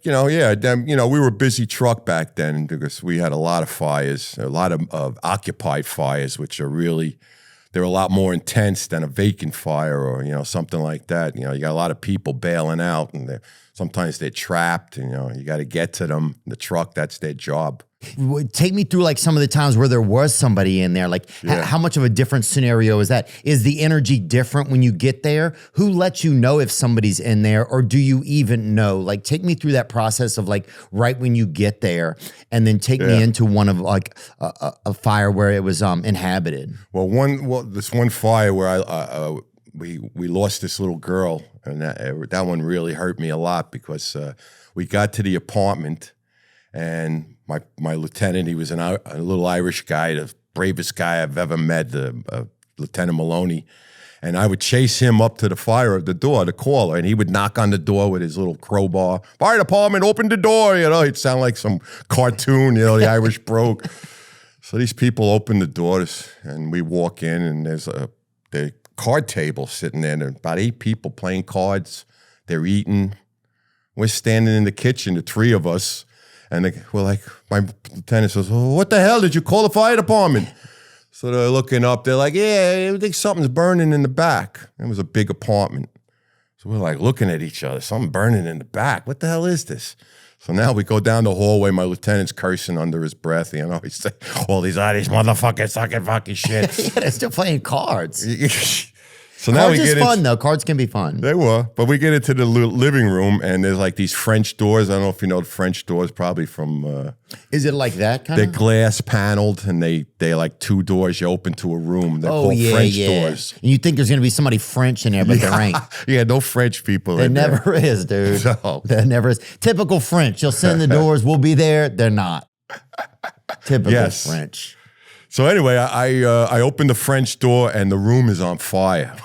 we were a busy truck back then because we had a lot of fires, a lot of occupied fires, which are really, they're a lot more intense than a vacant fire or, something like that. You got a lot of people bailing out and sometimes they're trapped and, you got to get to them. The truck, that's their job. Take me through like some of the times where there was somebody in there. Like how much of a different scenario is that? Is the energy different when you get there? Who lets you know if somebody's in there, or do you even know? Like take me through that process of like right when you get there, and then take me into one of like a fire where it was inhabited. This one fire where we lost this little girl, and that one really hurt me a lot because we got to the apartment and my lieutenant, he was a little Irish guy, the bravest guy I've ever met, Lieutenant Maloney. And I would chase him up to the door, the caller, and he would knock on the door with his little crowbar. Fire department, open the door. He'd sound like some cartoon, the Irish brogue. So these people open the doors, and we walk in, and there's the card table sitting there. There are about 8 people playing cards. They're eating. We're standing in the kitchen, the 3 of us. And we're like, my lieutenant says, well, what the hell, did you call the fire department? So they're looking up, they're like, yeah, I think something's burning in the back. It was a big apartment. So we're like looking at each other, something burning in the back. What the hell is this? So now we go down the hallway, my lieutenant's cursing under his breath, he's saying, all these motherfuckers talking fucking shit. Yeah, they're still playing cards. So now cards is fun, though. Cards can be fun. They were. But we get into the living room, and there's like these French doors. I don't know if you know the French doors, probably from... Is it like that kind of? They're glass paneled, and they're like 2 doors you open to a room. They're called French doors. And you think there's going to be somebody French in there, but there ain't. Yeah, no French people there in there. There never is, dude. No. There never is. Typical French. You'll send the doors, we'll be there. They're not. Typical French. So anyway, I opened the French door and the room is on fire.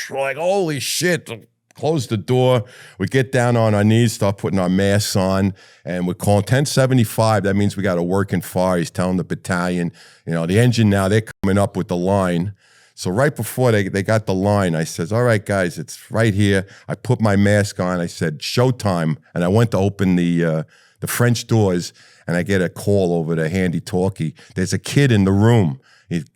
We're like, holy shit. Close the door. We get down on our knees, start putting our masks on, and we're calling 1075. That means we got a working fire. He's telling the battalion, the engine now, they're coming up with the line. So right before they got the line, I says, all right, guys, it's right here. I put my mask on. I said, showtime. And I went to open the French doors, and I get a call over the handy-talkie. There's a kid in the room.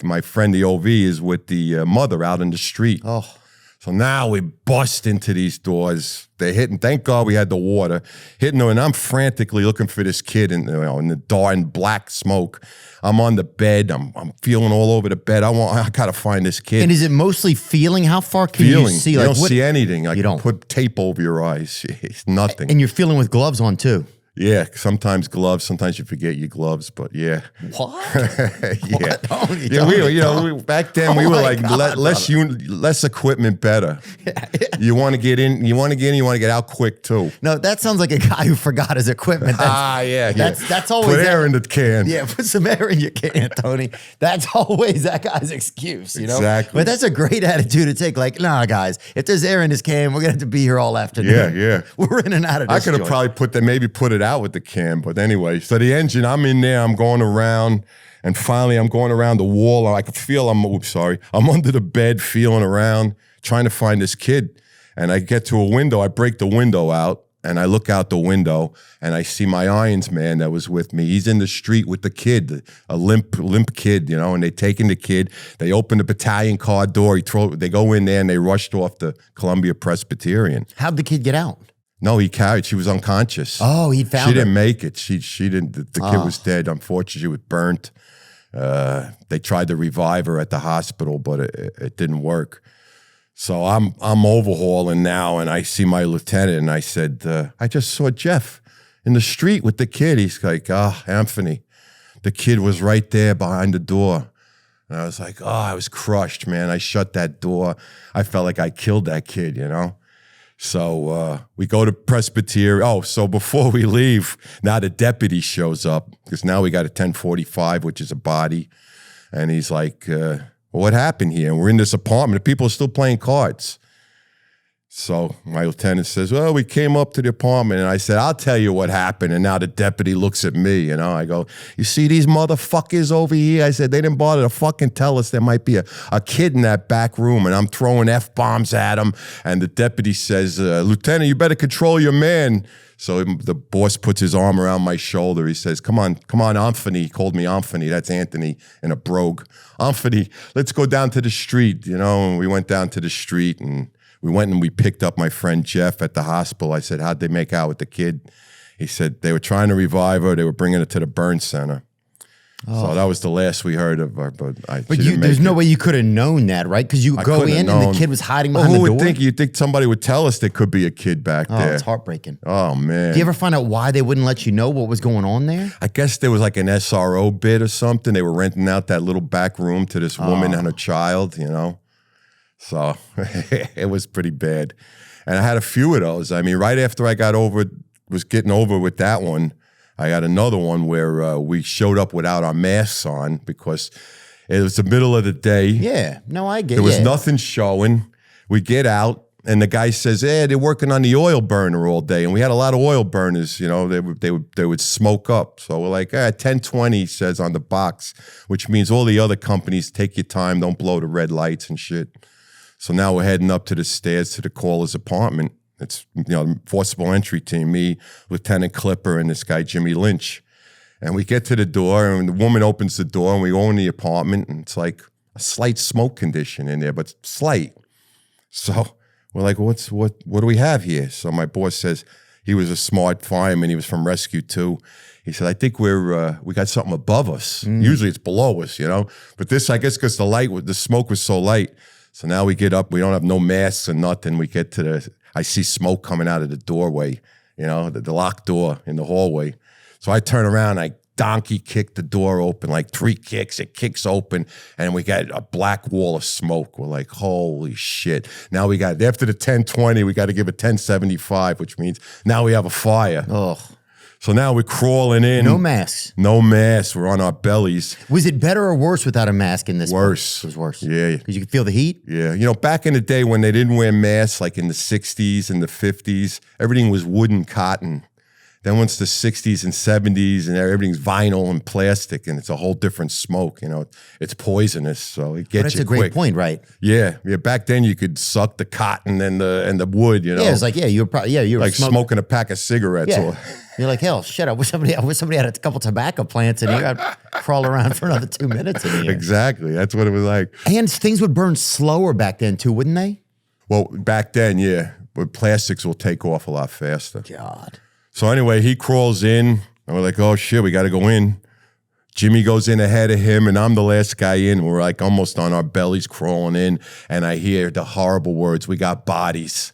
My friend, the OV, is with the mother out in the street. Oh. So now we bust into these doors. They're hitting, thank God we had the water, hitting them, and I'm frantically looking for this kid in the dark and black smoke. I'm on the bed. I'm feeling all over the bed. I got to find this kid. And is it mostly feeling? How far can you see? You don't see anything. You don't. Put tape over your eyes. It's nothing. And you're feeling with gloves on, too. Yeah, sometimes gloves. Sometimes you forget your gloves, but yeah. What? Yeah. What? Back then we were like less equipment better. You want to get in, you want to get out quick too. No, that sounds like a guy who forgot his equipment. That's always put air in the can. Yeah, put some air in your can, Tony. That's always that guy's excuse, Exactly. But that's a great attitude to take. Like, nah, guys, if there's air in this can, we're gonna have to be here all afternoon. Yeah. We're in and out of this. I could have probably put it out with the can, but anyway, so the engine, I'm in there, I'm going around, and finally I'm going around the wall. I could feel I'm under the bed, feeling around, trying to find this kid. And I get to a window, I break the window out, and I look out the window, and I see my irons man that was with me. He's in the street with the kid, a limp kid, and they taking the kid. They open the battalion car door. They go in there, and they rushed off the Columbia Presbyterian. How'd the kid get out? No, he carried. She was unconscious. Oh, he found her. She didn't make it. She didn't. The kid was dead. Unfortunately, she was burnt. They tried to revive her at the hospital, but it didn't work. So I'm overhauling now, and I see my lieutenant, and I said, I just saw Jeff in the street with the kid. He's like, Anthony, the kid was right there behind the door. And I was like, I was crushed, man. I shut that door. I felt like I killed that kid, So we go to Presbyterian. So before we leave, now the deputy shows up because now we got a 1045, which is a body. And he's like, well, what happened here? And we're in this apartment. The people are still playing cards. So my lieutenant says, well, we came up to the apartment. And I said, I'll tell you what happened. And now the deputy looks at me, I go, you see these motherfuckers over here? I said, they didn't bother to fucking tell us there might be a kid in that back room. And I'm throwing F-bombs at him. And the deputy says, Lieutenant, you better control your man. So the boss puts his arm around my shoulder. He says, come on, Anthony. He called me Anthony. That's Anthony in a brogue. Anthony, let's go down to the street, and we went down to the street, and we picked up my friend Jeff at the hospital. I said, how'd they make out with the kid? He said they were trying to revive her. They were bringing her to the burn center. Oh. So that was the last we heard of her. But there's no way you could have known that, right? Because you go in and the kid was hiding behind the door. Who would think? You'd think somebody would tell us there could be a kid back there. Oh, it's heartbreaking. Oh, man. Do you ever find out why they wouldn't let you know what was going on there? I guess there was like an SRO bid or something. They were renting out that little back room to this woman and her child, So it was pretty bad. And I had a few of those. I mean, right after I was getting over with that one, I got another one where we showed up without our masks on because it was the middle of the day. Yeah, no, I get it. There was nothing showing. We get out, and the guy says, they're working on the oil burner all day. And we had a lot of oil burners, they would smoke up. So we're like, 1020 says on the box, which means all the other companies, take your time, don't blow the red lights and shit. So now we're heading up to the stairs to the caller's apartment. It's, forcible entry team, me, Lieutenant Clipper, and this guy, Jimmy Lynch. And we get to the door, and the woman opens the door, and we go in the apartment, and it's like a slight smoke condition in there, but slight. So we're like, what do we have here? So my boss says, he was a smart fireman. He was from Rescue 2. He said, I think we got something above us. Usually it's below us, But this, I guess, because the smoke was so light. So now we get up. We don't have no masks or nothing. We get to I see smoke coming out of the doorway, the locked door in the hallway. So I turn around, I donkey kick the door open, like 3 kicks. It kicks open, and we got a black wall of smoke. We're like, holy shit. Now after the 1020, we got to give a 1075, which means now we have a fire. Oh. So now we're crawling in. No masks. No masks. We're on our bellies. Was it better or worse without a mask in this? Worse. It was worse. Yeah. Because you could feel the heat? Yeah. Back in the day when they didn't wear masks, like in the 60s and the 50s, everything was wood and cotton. Then once the 60s and 70s and everything's vinyl and plastic, and it's a whole different smoke, it's poisonous, so it gets you quick. That's a great point, right? Yeah. Back then you could suck the cotton and the wood, Yeah, it's like, you were like smoking a pack of cigarettes. Yeah. You're like, hell, shit, I wish somebody had a couple tobacco plants in here. I'd crawl around for another 2 minutes in here. Exactly. That's what it was like. And things would burn slower back then too, wouldn't they? Well, back then, yeah. But plastics will take off a lot faster. God. So anyway, he crawls in, and we're like, oh, shit, we got to go in. Jimmy goes in ahead of him, and I'm the last guy in. We're like almost on our bellies crawling in, and I hear the horrible words, we got bodies.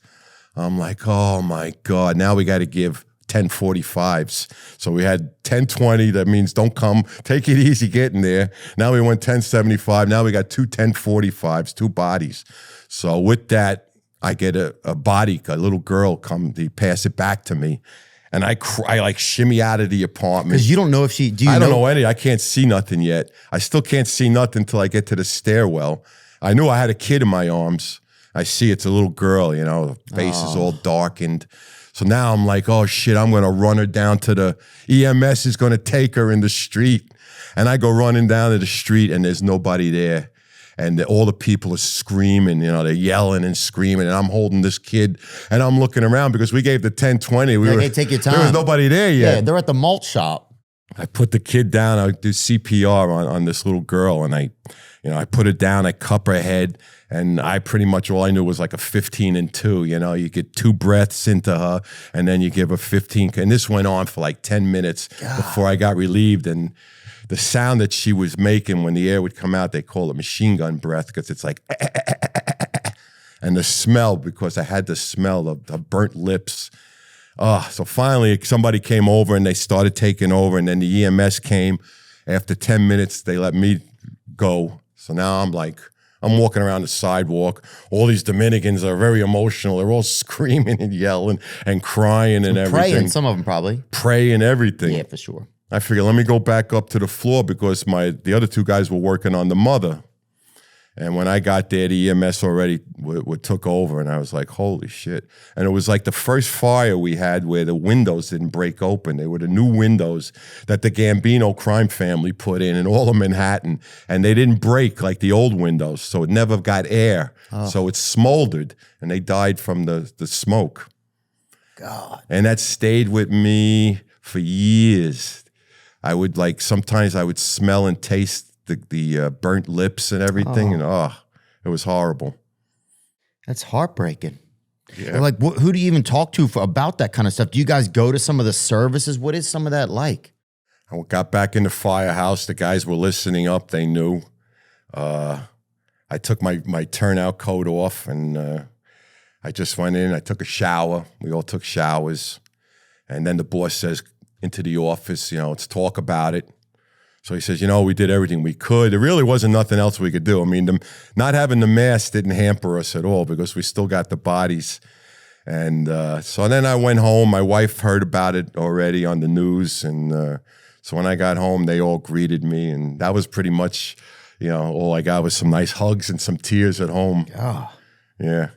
I'm like, oh, my God. Now we got to give 1045s. So we had 1020. That means don't come. Take it easy getting there. Now we went 1075. Now we got 2 1045s, 2 bodies. So with that, I get a body, a little girl come, they pass it back to me. And I like shimmy out of the apartment. Because you don't know if she, I don't know any. I can't see nothing yet. I still can't see nothing until I get to the stairwell. I knew I had a kid in my arms. I see it's a little girl, the face is all darkened. So now I'm like, oh shit, I'm going to run her down to the EMS is going to take her in the street. And I go running down to the street and there's nobody there. And all the people are screaming, they're yelling and screaming. And I'm holding this kid and I'm looking around because we gave the 1020. Hey, take your time. There was nobody there yet. Yeah, they're at the malt shop. I put the kid down. I do CPR on this little girl. And I put her down. I cup her head. And I pretty much, all I knew was like a 15 and 2. You get 2 breaths into her and then you give her 15. And this went on for like 10 minutes before I got relieved. And the sound that she was making when the air would come out, they call it machine gun breath because it's like, and the smell, because I had the smell of the burnt lips. So finally somebody came over and they started taking over, and then the EMS came. After 10 minutes, they let me go. So now I'm walking around the sidewalk. All these Dominicans are very emotional. They're all screaming and yelling and crying and everything. Praying, some of them probably. Praying everything. Yeah, for sure. I figured, let me go back up to the floor because the other 2 guys were working on the mother. And when I got there, the EMS already took over, and I was like, holy shit. And it was like the first fire we had where the windows didn't break open. They were the new windows that the Gambino crime family put in all of Manhattan, and they didn't break like the old windows, so it never got air. So it smoldered, and they died from the smoke. God. And that stayed with me for years. I would sometimes I would smell and taste the burnt lips and everything. And it was horrible. That's heartbreaking. Yeah. Like, who do you even talk to about that kind of stuff? Do you guys go to some of the services? What is some of that like? I got back into Firehouse. The guys were listening up. They knew. I took my turnout coat off and I just went in. I took a shower. We all took showers. And then the boss says into the office, let's talk about it. So he says, we did everything we could. There really wasn't nothing else we could do. I mean, not having the mask didn't hamper us at all because we still got the bodies. And so then I went home. My wife heard about it already on the news. And so when I got home, they all greeted me. And that was pretty much, all I got was some nice hugs and some tears at home. Yeah. Yeah.